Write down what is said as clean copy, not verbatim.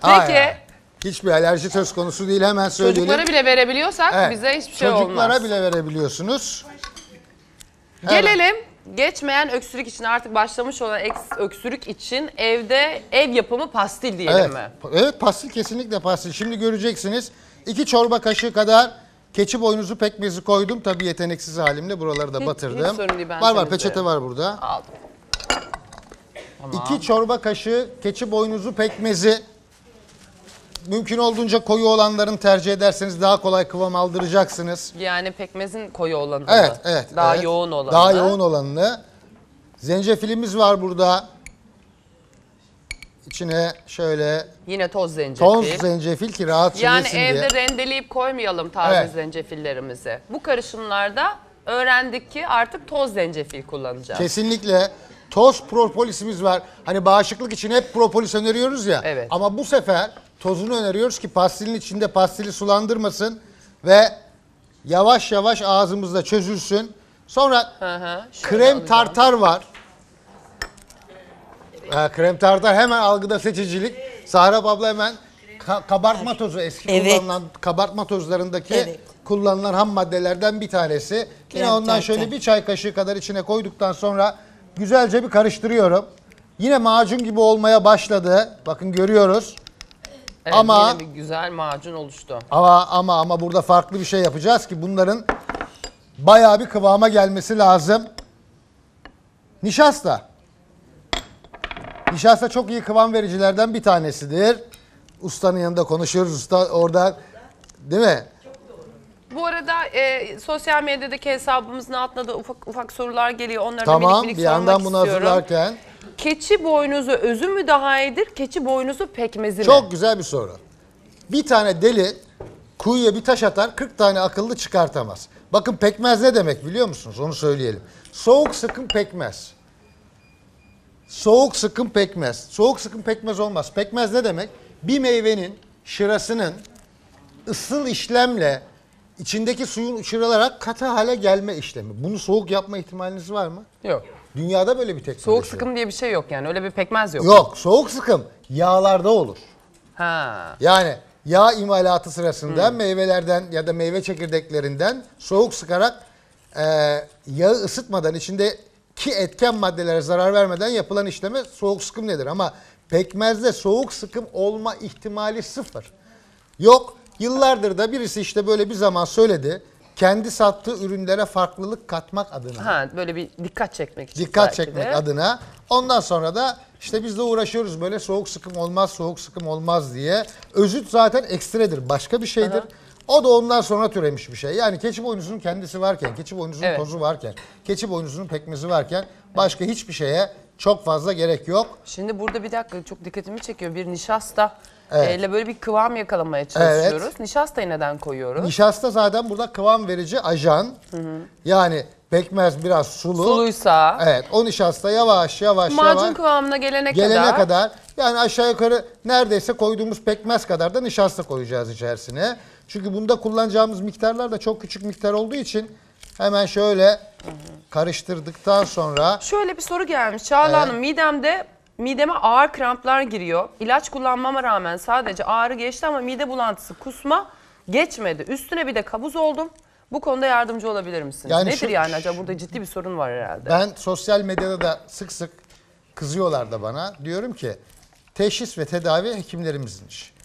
Peki. Hiçbir alerji söz konusu değil, hemen söyleyelim. Çocuklara bile verebiliyorsak bize hiçbir şey olmaz. Çocuklara bile verebiliyorsunuz. Gelelim geçmeyen öksürük için, artık başlamış olan öksürük için evde ev yapımı pastil diyelim mi? Evet, pastil, kesinlikle pastil. Şimdi göreceksiniz. 2 çorba kaşığı kadar keçi boynuzu pekmezi koydum. Tabii yeteneksiz halimle buraları da batırdım. Hiç sorun değil, ben var peçete var burada. Aldım. Tamam. 2 çorba kaşığı keçi boynuzu pekmezi. Mümkün olduğunca koyu olanların tercih ederseniz daha kolay kıvam aldıracaksınız. Yani pekmezin koyu olanı. Evet. Daha yoğun olanı. Daha yoğun olanını. Zencefilimiz var burada. İçine şöyle yine toz zencefil. Ki rahatça yani yesin diye. evde rendeleyip koymayalım taze zencefillerimizi. Bu karışımlarda öğrendik ki artık toz zencefil kullanacağız. Kesinlikle. Toz propolisimiz var. Hani bağışıklık için hep propolis öneriyoruz ya. Evet. Ama bu sefer tozunu öneriyoruz ki pastilin içinde pastili sulandırmasın ve yavaş yavaş ağzımızda çözülsün. Sonra krem tartar var. Krem tartar hemen algıda seçicilik. Sahrap abla hemen kabartma tozu, eski kullanılan kabartma tozlarındaki kullanılan ham maddelerden bir tanesi. Yine ondan şöyle bir çay kaşığı kadar içine koyduktan sonra güzelce bir karıştırıyorum. Yine macun gibi olmaya başladı. Bakın görüyoruz. Evet, ama yine bir güzel macun oluştu. Ama burada farklı bir şey yapacağız ki bunların bayağı bir kıvama gelmesi lazım. Nişasta. Nişasta çok iyi kıvam vericilerden bir tanesidir. Ustanın yanında konuşuyoruz. Usta orada, değil mi? Bu arada sosyal medyadaki hesabımızın altına da ufak sorular geliyor. Onları tamam, da minik bir yandan bunu istiyorum. hazırlarken. Keçi boynuzu özü mü daha iyidir, keçi boynuzu pekmezi mi? Çok güzel bir soru. Bir tane deli kuyuya bir taş atar, 40 tane akıllı çıkartamaz. Bakın pekmez ne demek biliyor musunuz? Onu söyleyelim. Soğuk sıkım pekmez. Soğuk sıkım pekmez. Soğuk sıkım pekmez olmaz. Pekmez ne demek? Bir meyvenin şırasının ısıl işlemle içindeki suyun uçurularak katı hale gelme işlemi. Bunu soğuk yapma ihtimaliniz var mı? Yok. Dünyada böyle bir teknoloji Soğuk sıkım diye bir şey yok yani. Öyle bir pekmez yok. Yok. Soğuk sıkım yağlarda olur. Ha. Yani yağ imalatı sırasında meyvelerden ya da meyve çekirdeklerinden soğuk sıkarak yağı ısıtmadan, içindeki etken maddelere zarar vermeden yapılan işleme soğuk sıkım nedir? Ama pekmezde soğuk sıkım olma ihtimali sıfır. Yok. Yıllardır da birisi işte böyle bir zaman söyledi. Kendi sattığı ürünlere farklılık katmak adına. Ha, böyle bir dikkat çekmek için. Dikkat çekmek adına. Ondan sonra da işte biz de uğraşıyoruz böyle soğuk sıkım olmaz, soğuk sıkım olmaz diye. Özüt zaten ekstredir, başka bir şeydir. O da ondan sonra türemiş bir şey. Yani keçi boynuzunun kendisi varken, keçi boynuzunun tozu varken, keçi boynuzunun pekmezi varken başka hiçbir şeye çok fazla gerek yok. Şimdi burada bir dakika, çok dikkatimi çekiyor. Bir nişasta ile böyle bir kıvam yakalamaya çalışıyoruz. Evet. Nişastayı neden koyuyoruz? Nişasta zaten burada kıvam verici ajan. Yani pekmez biraz Suluysa. Evet, o nişasta yavaş Macun kıvamına gelene kadar yani aşağı yukarı neredeyse koyduğumuz pekmez kadar da nişasta koyacağız içerisine. Çünkü bunda kullanacağımız miktarlar da çok küçük miktar olduğu için hemen şöyle karıştırdıktan sonra. Şöyle bir soru gelmiş Çağla Hanım, mideme ağır kramplar giriyor. İlaç kullanmama rağmen sadece ağrı geçti ama mide bulantısı, kusma geçmedi. Üstüne bir de kabuz oldum. Bu konuda yardımcı olabilir misiniz? Yani nedir yani acaba, burada ciddi bir sorun var herhalde. Ben sosyal medyada da sık sık kızıyorlar da bana. Diyorum ki teşhis ve tedavi hekimlerimizin işi.